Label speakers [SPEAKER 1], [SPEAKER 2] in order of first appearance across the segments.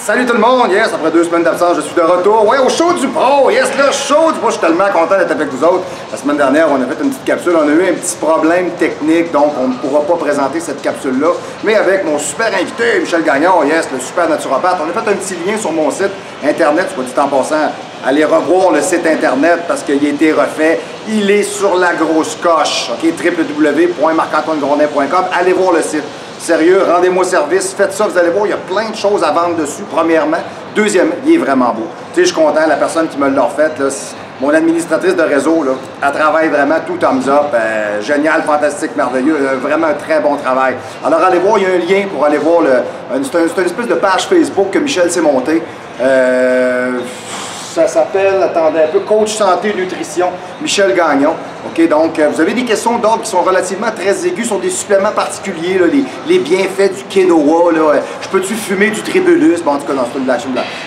[SPEAKER 1] Salut tout le monde, yes, après 2 semaines d'absence, je suis de retour. Ouais, au show du pro, yes, le show du pro, je suis tellement content d'être avec vous autres. La semaine dernière, on a fait une petite capsule, on a eu un petit problème technique, donc on ne pourra pas présenter cette capsule-là. Mais avec mon super invité, Michel Gagnon, yes, le super naturopathe, on a fait un petit lien sur mon site internet, soit dit en passant, allez revoir le site internet parce qu'il a été refait. Il est sur la grosse coche, ok, www.marc-antoine-grondin.com, allez voir le site. Sérieux, rendez-moi service, faites ça, vous allez voir, il y a plein de choses à vendre dessus, premièrement. Deuxièmement, il est vraiment beau. Tu sais, je suis content, la personne qui me l'a refait, là, mon administratrice de réseau, là, elle travaille vraiment tout thumbs up, génial, fantastique, merveilleux, vraiment un très bon travail. Alors allez voir, il y a un lien pour aller voir, c'est une espèce de page Facebook que Michel s'est monté. Ça s'appelle, attendez un peu, Coach Santé Nutrition, Michel Gagnon. OK, donc, vous avez des questions d'ordre qui sont relativement très aiguës sur des suppléments particuliers, là, les bienfaits du quinoa, là, je peux-tu fumer du tribulus? Bon, en tout cas, non, c'est une blague,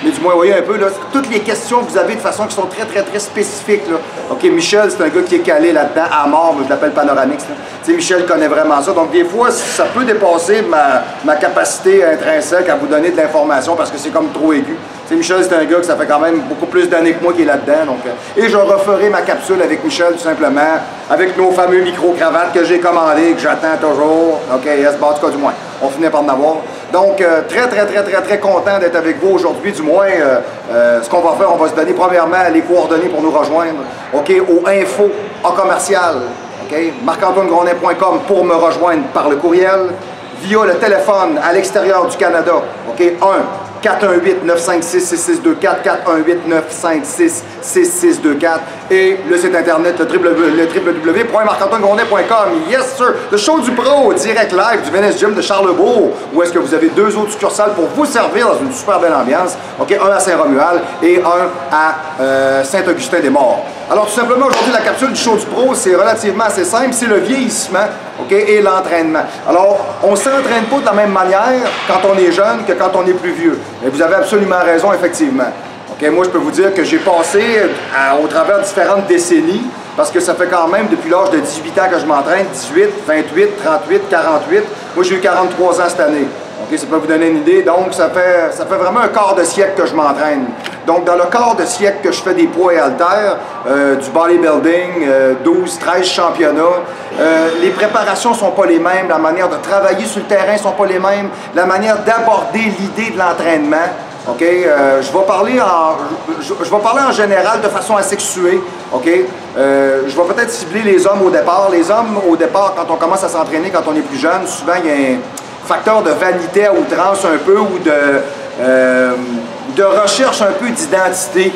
[SPEAKER 1] mais du moins, vous voyez un peu, là, toutes les questions que vous avez de façon qui sont très spécifiques, là. OK, Michel, c'est un gars qui est calé là-dedans, à mort, je l'appelle Panoramix, là. Tu sais, Michel connaît vraiment ça, donc des fois, ça peut dépasser ma capacité intrinsèque à vous donner de l'information parce que c'est comme trop aigu. Tu sais, Michel, c'est un gars que ça fait quand même beaucoup plus d'années que moi qui est là-dedans. Donc, et je referai ma capsule avec Michel, tout simplement, avec nos fameux micro-cravates que j'ai commandés, que j'attends toujours. OK, yes, bon, en tout cas, du moins, on finit par en avoir. Donc, très content d'être avec vous aujourd'hui. Du moins, ce qu'on va faire, on va se donner premièrement les coordonnées pour nous rejoindre. OK, au info en commercial. OK, marc-antoine-grondin.com pour me rejoindre par le courriel. Via le téléphone à l'extérieur du Canada. OK, 418-956-6624, 418-956-6624 et le site internet le www.marc-antoine-grondin.com. Yes sir, le show du pro, direct live du Venice Gym de Charlebourg, où est-ce que vous avez 2 autres succursales pour vous servir dans une super belle ambiance. OK, un à Saint-Romuald et un à Saint-Augustin-des-Morts. Alors tout simplement aujourd'hui la capsule du show du pro, c'est relativement assez simple, c'est le vieillissement, OK, et l'entraînement. Alors on ne s'entraîne pas de la même manière quand on est jeune que quand on est plus vieux. Et vous avez absolument raison, effectivement. OK, moi je peux vous dire que j'ai passé au travers de différentes décennies, parce que ça fait quand même depuis l'âge de 18 ans que je m'entraîne, 18, 28, 38, 48. Moi j'ai eu 43 ans cette année. OK, ça peut vous donner une idée. Donc, ça fait vraiment un quart de siècle que je m'entraîne. Donc, dans le quart de siècle que je fais des poids et haltères, du bodybuilding, 12, 13 championnats, les préparations ne sont pas les mêmes, la manière de travailler sur le terrain ne sont pas les mêmes, la manière d'aborder l'idée de l'entraînement. OK, je vais parler en général de façon asexuée. OK, je vais peut-être cibler les hommes au départ. Les hommes, au départ, quand on commence à s'entraîner, quand on est plus jeune, souvent, il y a un facteur de vanité à outrance un peu ou de recherche un peu d'identité,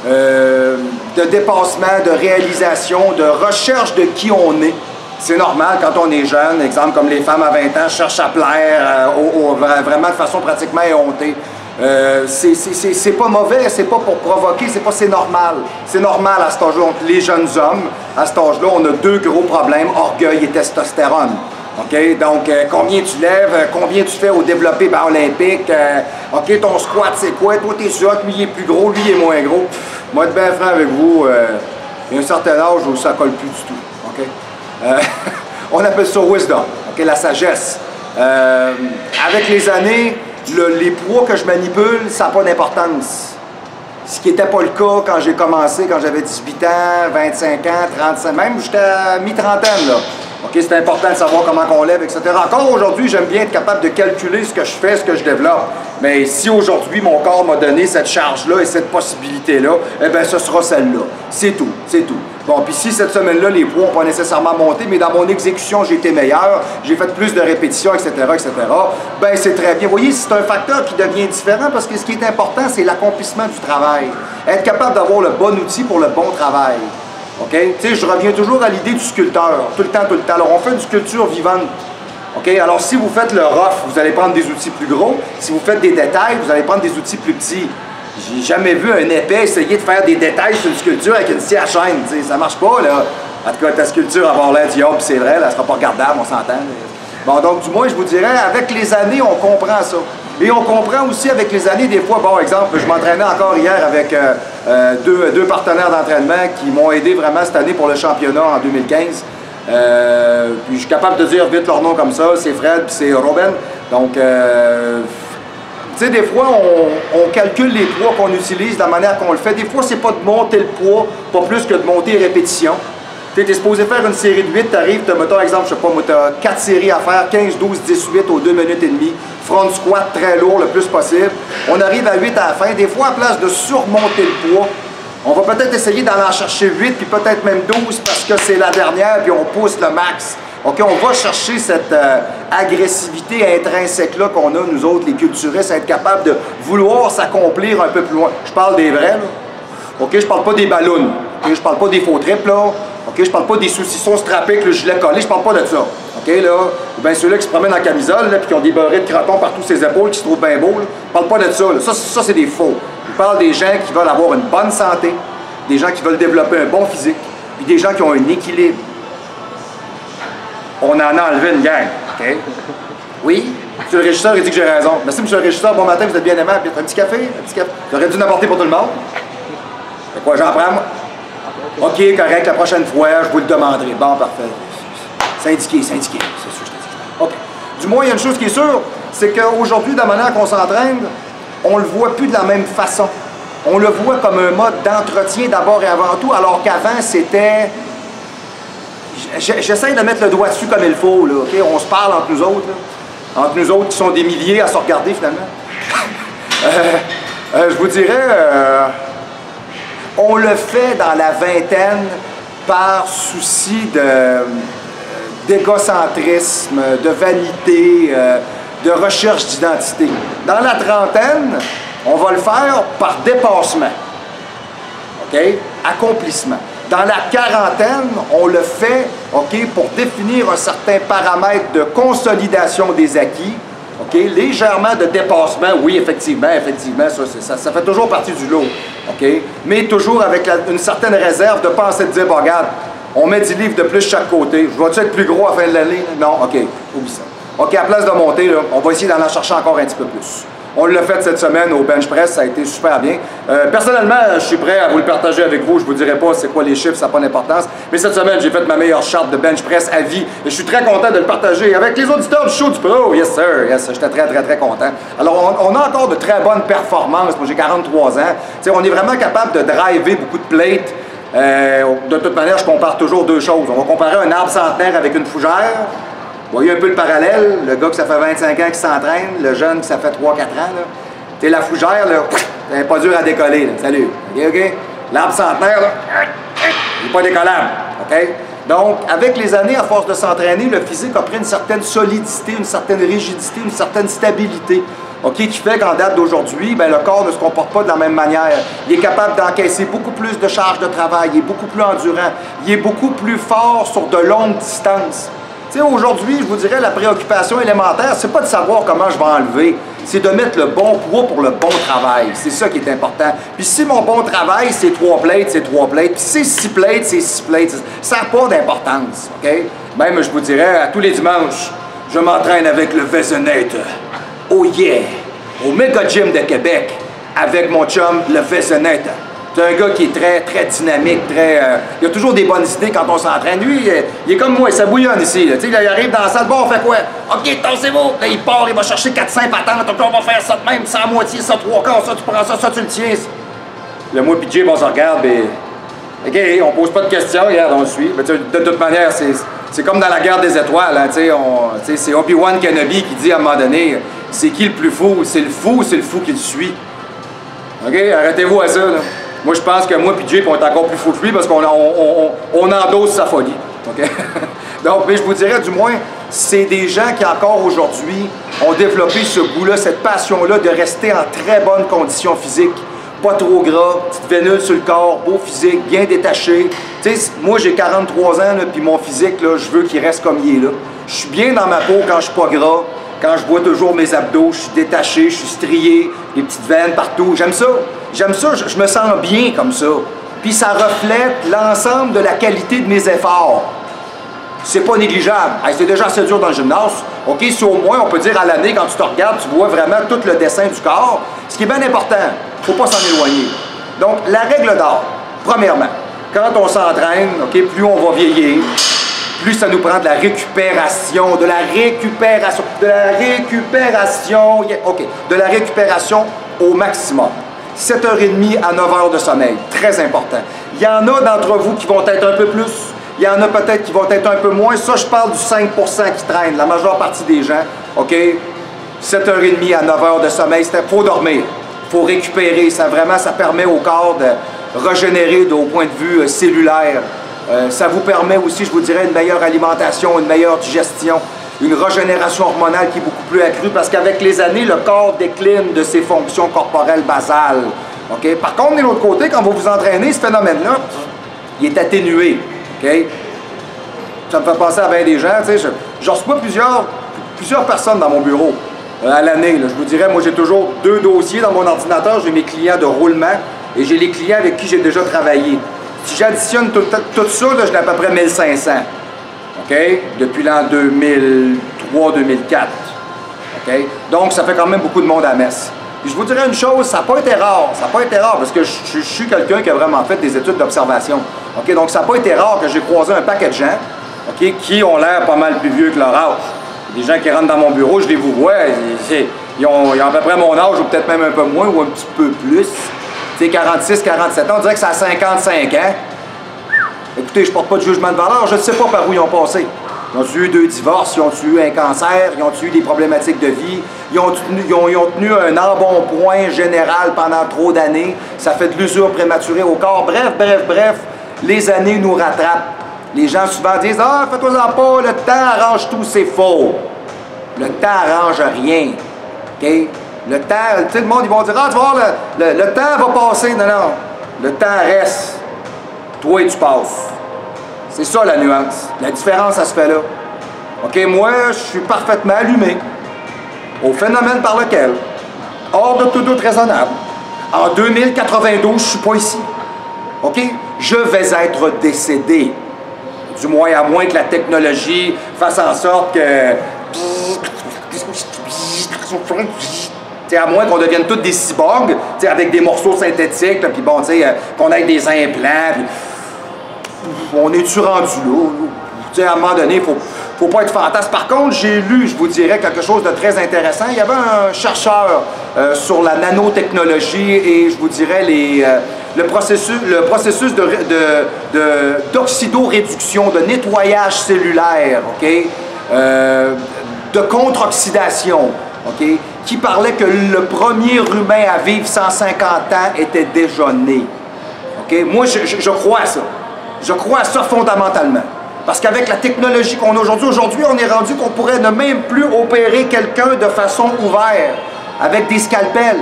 [SPEAKER 1] de dépassement, de réalisation, de recherche de qui on est. C'est normal quand on est jeune, exemple comme les femmes à 20 ans cherchent à plaire vraiment de façon pratiquement éhontée. C'est pas mauvais, c'est pas pour provoquer, c'est normal. C'est normal à cet âge-là. Donc les jeunes hommes, à cet âge-là, on a 2 gros problèmes, orgueil et testostérone. OK, donc combien tu lèves, combien tu fais au développé olympique, OK, ton squat c'est quoi, toi t'es sûr, lui il est plus gros, lui il est moins gros. Moi être bien franc avec vous, il y a un certain âge où ça colle plus du tout. OK, on appelle ça wisdom, OK, la sagesse. Avec les années, les poids que je manipule, ça n'a pas d'importance. Ce qui n'était pas le cas quand j'ai commencé, quand j'avais 18 ans, 25 ans, 35, même j'étais à mi-trentaine là. OK, c'est important de savoir comment on lève, etc. Encore aujourd'hui, j'aime bien être capable de calculer ce que je fais, ce que je développe. Mais si aujourd'hui, mon corps m'a donné cette charge-là et cette possibilité-là, eh bien, ce sera celle-là. C'est tout, c'est tout. Bon, puis si cette semaine-là, les poids n'ont pas nécessairement monté, mais dans mon exécution, j'ai été meilleur, j'ai fait plus de répétitions, etc., bien, c'est très bien. Vous voyez, c'est un facteur qui devient différent parce que ce qui est important, c'est l'accomplissement du travail. Être capable d'avoir le bon outil pour le bon travail. OK? Tu sais, je reviens toujours à l'idée du sculpteur, tout le temps. Alors, on fait une sculpture vivante. OK? Alors, si vous faites le rough, vous allez prendre des outils plus gros. Si vous faites des détails, vous allez prendre des outils plus petits. J'ai jamais vu un épais essayer de faire des détails sur une sculpture avec une scie à chaîne. Tu sais, ça marche pas, là. En tout cas, ta sculpture va avoir l'air diable, c'est vrai, là, elle sera pas regardable, on s'entend. Bon, donc, du moins, je vous dirais, avec les années, on comprend ça. Et on comprend aussi avec les années, des fois, bon, exemple, je m'entraînais encore hier avec deux partenaires d'entraînement qui m'ont aidé vraiment cette année pour le championnat en 2015. Puis je suis capable de dire vite leur nom comme ça, c'est Fred puis c'est Robin. Donc, Tu sais, des fois, on calcule les poids qu'on utilise de la manière qu'on le fait. Des fois, c'est pas de monter le poids, pas plus que de monter les répétitions. Tu es supposé faire une série de 8, tu arrives, tu as, mettons, exemple, je sais pas, tu as 4 séries à faire, 15, 12, 18 aux 2 minutes et demie. Front squat très lourd le plus possible. On arrive à 8 à la fin. Des fois, à place de surmonter le poids, on va peut-être essayer d'en chercher 8, puis peut-être même 12 parce que c'est la dernière, puis on pousse le max. OK, on va chercher cette agressivité intrinsèque-là qu'on a, nous autres, les culturistes, être capable de vouloir s'accomplir un peu plus loin. Je parle des vrais, là. OK, je parle pas des ballons. OK, je parle pas des faux trips, là. OK, je parle pas des saucissons strappés avec le gilet collé, je parle pas de ça. OK, là, bien ceux-là qui se promènent en camisole, là, puis qui ont des beurrés de croton partout ses épaules, qui se trouvent bien beaux, là, je parle pas de ça, là. Ça c'est des faux. Je parle des gens qui veulent avoir une bonne santé, des gens qui veulent développer un bon physique, puis des gens qui ont un équilibre. On en a enlevé une gang, OK? Oui? Monsieur le régisseur, il dit que j'ai raison. Merci, monsieur le régisseur. Bon matin, vous êtes bien aimable. Un petit café? Un petit café? J'aurais dû n'apporter pour tout le monde. C'est quoi, j'en prends, moi? OK, correct, la prochaine fois, je vous le demanderai. Bon, parfait. Syndiqué, syndiqué. C'est sûr que je te dis. OK. Du moins, il y a une chose qui est sûre, c'est qu'aujourd'hui, de la manière qu'on s'entraîne, on le voit plus de la même façon. On le voit comme un mode d'entretien d'abord et avant tout, alors qu'avant, c'était... J'essaie de mettre le doigt dessus comme il faut, là, OK? On se parle entre nous autres, là. Entre nous autres qui sont des milliers à se regarder, finalement. Je vous dirais, on le fait dans la vingtaine par souci d'égocentrisme, de vanité, de recherche d'identité. Dans la trentaine, on va le faire par dépassement, OK? Accomplissement. Dans la quarantaine, on le fait, OK, pour définir un certain paramètre de consolidation des acquis, OK, légèrement de dépassement, oui, effectivement, ça fait toujours partie du lot, OK, mais toujours avec une certaine réserve de penser de dire, bon, regarde, on met 10 livres de plus chaque côté, je vais-tu être plus gros à la fin de l'année? Non, OK, oublie ça. OK, à place de monter, là, on va essayer d'en chercher encore un petit peu plus. On l'a fait cette semaine au bench press, ça a été super bien. Personnellement, je suis prêt à vous le partager avec vous. Je vous dirai pas c'est quoi les chiffres, ça n'a pas d'importance. Mais cette semaine, j'ai fait ma meilleure charte de bench press à vie. Et je suis très content de le partager avec les auditeurs du show du Pro. Yes sir, yes sir. J'étais très content. Alors, on a encore de très bonnes performances. Moi, j'ai 43 ans. T'sais, on est vraiment capable de driver beaucoup de plates. De toute manière, je compare toujours deux choses. On va comparer un arbre centenaire avec une fougère. Vous voyez un peu le parallèle, le gars que ça fait 25 ans qui s'entraîne, le jeune que ça fait 3-4 ans, là. T'sais, la fougère, là, elle n'est pas dure à décoller, là. Salut, OK? L'arbre centenaire, là, il n'est pas décollable, OK? Donc, avec les années, à force de s'entraîner, le physique a pris une certaine solidité, une certaine rigidité, une certaine stabilité, OK? Qui fait qu'en date d'aujourd'hui, ben, le corps ne se comporte pas de la même manière. Il est capable d'encaisser beaucoup plus de charges de travail, il est beaucoup plus endurant, il est beaucoup plus fort sur de longues distances. Tu sais, aujourd'hui, je vous dirais, la préoccupation élémentaire, c'est pas de savoir comment je vais enlever, c'est de mettre le bon poids pour le bon travail. C'est ça qui est important. Puis si mon bon travail, c'est 3 plates, c'est 3 plates. Puis si c'est 6 plates, c'est 6 plates. Ça n'a pas d'importance, OK? Même, je vous dirais, à tous les dimanches, je m'entraîne avec le Vézenator. Oh yeah! Au Méga Gym de Québec, avec mon chum, le Vézenator. C'est un gars qui est très dynamique, il a toujours des bonnes idées quand on s'entraîne. Lui, il est comme moi, il s'abouillonne ici. Là. Il arrive dans la salle, bon, on fait quoi? OK, tassez-vous! Là, il part, il va chercher 400 patentes. OK, on va faire ça de même, ça à moitié, ça 3 quarts, ça, tu prends ça, ça, tu le tiens. Le moi pis Jay, on se regarde, et... OK, on pose pas de questions, regarde, on le suit. Mais, de toute manière, c'est comme dans la guerre des étoiles. Hein, c'est Obi-Wan Kenobi qui dit à un moment donné, c'est qui le plus fou? C'est le fou ou c'est le fou qui le suit? OK, arrêtez-vous à ça, là. Moi, je pense que moi et Jay, on est encore plus fou que lui parce qu'on endosse sa folie. Okay? Donc, mais je vous dirais, du moins, c'est des gens qui, encore aujourd'hui, ont développé ce goût-là, cette passion-là de rester en très bonne condition physique. Pas trop gras, petite vénule sur le corps, beau physique, bien détaché. Tu sais, moi, j'ai 43 ans, puis mon physique, là, je veux qu'il reste comme il est là. Je suis bien dans ma peau quand je suis pas gras. Quand je vois toujours mes abdos, je suis détaché, je suis strié, les petites veines partout. J'aime ça. J'aime ça, je me sens bien comme ça. Puis ça reflète l'ensemble de la qualité de mes efforts. C'est pas négligeable. Hey, c'est déjà assez dur dans le gymnase. OK, si au moins, on peut dire à l'année, quand tu te regardes, tu vois vraiment tout le dessin du corps. Ce qui est bien important, faut pas s'en éloigner. Donc, la règle d'or, premièrement, quand on s'entraîne, OK, plus on va vieillir, plus ça nous prend de la récupération, de la récupération au maximum. 7h30 à 9h de sommeil, très important. Il y en a d'entre vous qui vont être un peu plus, il y en a peut-être qui vont être un peu moins. Ça, je parle du 5% qui traîne, la majeure partie des gens, OK? 7h30 à 9h de sommeil, il faut dormir, il faut récupérer. Ça permet au corps de régénérer au point de vue cellulaire. Ça vous permet aussi, je vous dirais, une meilleure alimentation, une meilleure digestion, une régénération hormonale qui est beaucoup plus accrue parce qu'avec les années, le corps décline de ses fonctions corporelles basales. Okay? Par contre, de l'autre côté, quand vous vous entraînez, ce phénomène-là, il est atténué. Okay? Ça me fait penser à bien des gens. Je reçois plusieurs personnes dans mon bureau à l'année. Je vous dirais, moi, j'ai toujours 2 dossiers dans mon ordinateur. J'ai mes clients de roulement et j'ai les clients avec qui j'ai déjà travaillé. Si j'additionne tout ça, là, je l'ai à peu près 1500. OK? Depuis l'an 2003-2004. OK? Donc, ça fait quand même beaucoup de monde à la messe. Puis je vous dirais une chose, ça n'a pas été rare. Ça n'a pas été rare parce que je suis quelqu'un qui a vraiment fait des études d'observation. OK? Donc, ça n'a pas été rare que j'ai croisé un paquet de gens, OK, qui ont l'air pas mal plus vieux que leur âge. Des gens qui rentrent dans mon bureau, je les vous vois, ils ont à peu près mon âge ou peut-être même un peu moins ou un petit peu plus. Tu sais, 46, 47 ans, on dirait que ça a 55 ans. Écoutez, je ne porte pas de jugement de valeur, je ne sais pas par où ils ont passé. Ils ont eu 2 divorces, ils ont eu un cancer, ils ont eu des problématiques de vie, ils ont tenu un embonpoint général pendant trop d'années, ça fait de l'usure prématurée au corps. Bref, les années nous rattrapent. Les gens souvent disent « Ah, fais-toi-en pas, le temps arrange tout », c'est faux. Le temps arrange rien. OK? Le temps, tu sais, le monde, ils vont dire « Ah, tu vas voir, le temps va passer. » Non. Le temps reste. Toi, tu passes. C'est ça la nuance. La différence, ça se fait là. OK? Moi, je suis parfaitement allumé au phénomène par lequel, hors de tout doute raisonnable, en 2092, je ne suis pas ici. OK? Je vais être décédé. Du moins, à moins que la technologie fasse en sorte que... à moins qu'on devienne tous des cyborgs, avec des morceaux synthétiques, puis bon, qu'on ait des implants, puis on est-tu rendu là? À un moment donné, il faut pas être fantasme. Par contre, j'ai lu, je vous dirais, quelque chose de très intéressant. Il y avait un chercheur sur la nanotechnologie et je vous dirais le processus d'oxydoréduction, de nettoyage cellulaire, OK? De contre-oxydation, OK? Qui parlait que le premier humain à vivre 150 ans était déjà né. OK? Moi, je crois à ça. Je crois à ça fondamentalement. Parce qu'avec la technologie qu'on a aujourd'hui, on est rendu qu'on pourrait ne même plus opérer quelqu'un de façon ouverte, avec des scalpels.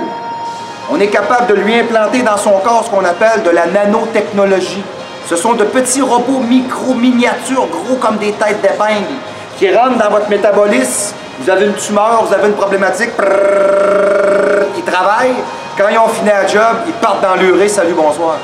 [SPEAKER 1] On est capable de lui implanter dans son corps ce qu'on appelle de la nanotechnologie. Ce sont de petits robots micro-miniatures, gros comme des têtes d'épingle, qui rentrent dans votre métabolisme. Vous avez une tumeur, vous avez une problématique, ils travaillent. Quand ils ont fini la job, ils partent dans l'urée, salut, bonsoir.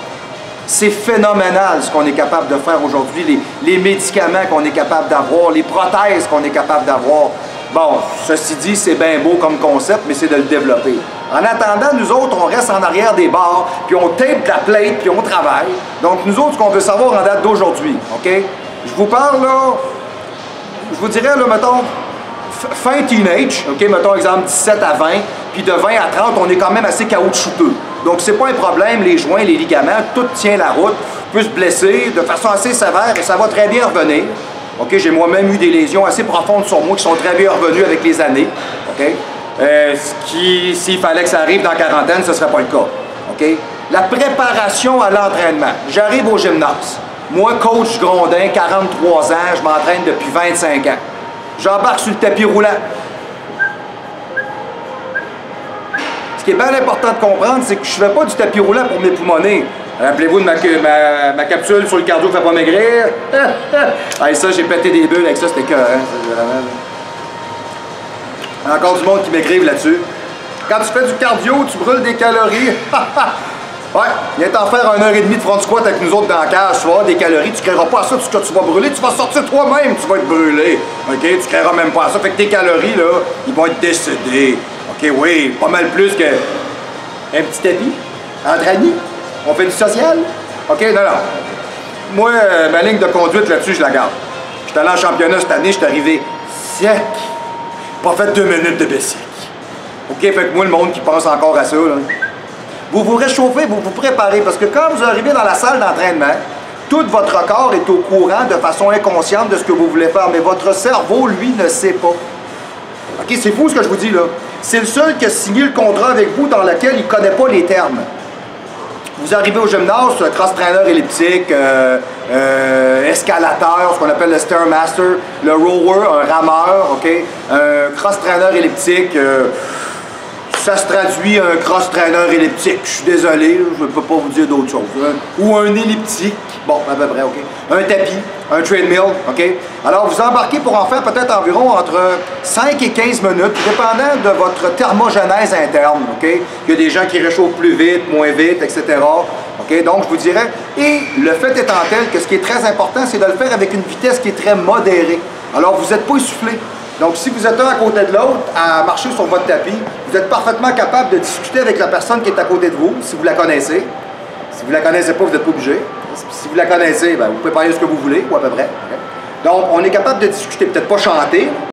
[SPEAKER 1] C'est phénoménal ce qu'on est capable de faire aujourd'hui, les médicaments qu'on est capable d'avoir, les prothèses qu'on est capable d'avoir. Bon, ceci dit, c'est bien beau comme concept, mais c'est de le développer. En attendant, nous autres, on reste en arrière des bars, puis on tape de la plate, puis on travaille. Donc, nous autres, ce qu'on veut savoir en date d'aujourd'hui, OK? Je vous parle, là, je vous dirais, là, mettons, fin teenage, OK, mettons, exemple, 17 à 20, puis de 20 à 30, on est quand même assez caoutchouteux. Donc, c'est pas un problème, les joints, les ligaments, tout tient la route, peut se blesser de façon assez sévère et ça va très bien revenir. OK, j'ai moi-même eu des lésions assez profondes sur moi qui sont très bien revenues avec les années. OK? S'il fallait que ça arrive dans la quarantaine, ce ne serait pas le cas. OK? La préparation à l'entraînement. J'arrive au gymnase. Moi, coach Grondin, 43 ans, je m'entraîne depuis 25 ans. J'embarque sur le tapis roulant. Ce qui est bien important de comprendre, c'est que je ne fais pas du tapis roulant pour m'époumoner. Rappelez-vous de ma capsule sur le cardio qui ne fait pas maigrir. Hey, ça, j'ai pété des bulles avec ça, c'était cœur. Encore du monde qui m'écrive là-dessus. Quand tu fais du cardio, tu brûles des calories. Ouais, viens t'en faire 1h30 de front squat avec nous autres dans la cage, tu vas avoir des calories, tu ne créeras pas à ça, ce que tu vas brûler, tu vas sortir toi-même, tu vas être brûlé. OK? Tu ne créeras même pas à ça. Fait que tes calories, là, ils vont être décédés. OK, oui, pas mal plus que un petit tapis, entre amis. On fait du social? OK, non. Moi, ma ligne de conduite là-dessus, je la garde. J'étais allé en championnat cette année, j'étais arrivé sec. Pas fait 2 minutes de bicycle. OK, fait que moi, le monde qui pense encore à ça, là, vous vous réchauffez, vous vous préparez, parce que quand vous arrivez dans la salle d'entraînement, tout votre corps est au courant de façon inconsciente de ce que vous voulez faire, mais votre cerveau, lui, ne sait pas. OK, c'est fou ce que je vous dis, là. C'est le seul qui a signé le contrat avec vous dans lequel il ne connaît pas les termes. Vous arrivez au gymnase, cross-trainer elliptique, escalateur, ce qu'on appelle le Stairmaster, le rower, un rameur, OK? Un cross-trainer elliptique, ça se traduit un cross-trainer elliptique. Je suis désolé, je ne peux pas vous dire d'autre chose. Hein. Ou un elliptique, bon, à peu près, OK? Un tapis, un treadmill, OK? Alors, vous embarquez pour en faire peut-être environ entre 5 et 15 minutes, dépendant de votre thermogenèse interne, OK? Il y a des gens qui réchauffent plus vite, moins vite, etc. OK? Donc, je vous dirais, et le fait étant tel que ce qui est très important, c'est de le faire avec une vitesse qui est très modérée. Alors, vous n'êtes pas essoufflé. Donc, si vous êtes un à côté de l'autre à marcher sur votre tapis, vous êtes parfaitement capable de discuter avec la personne qui est à côté de vous, si vous la connaissez. Si vous ne la connaissez pas, vous n'êtes pas obligé. Si vous la connaissez, ben, vous pouvez parler de ce que vous voulez, ou à peu près. Okay? Donc, on est capable de discuter, peut-être pas chanter,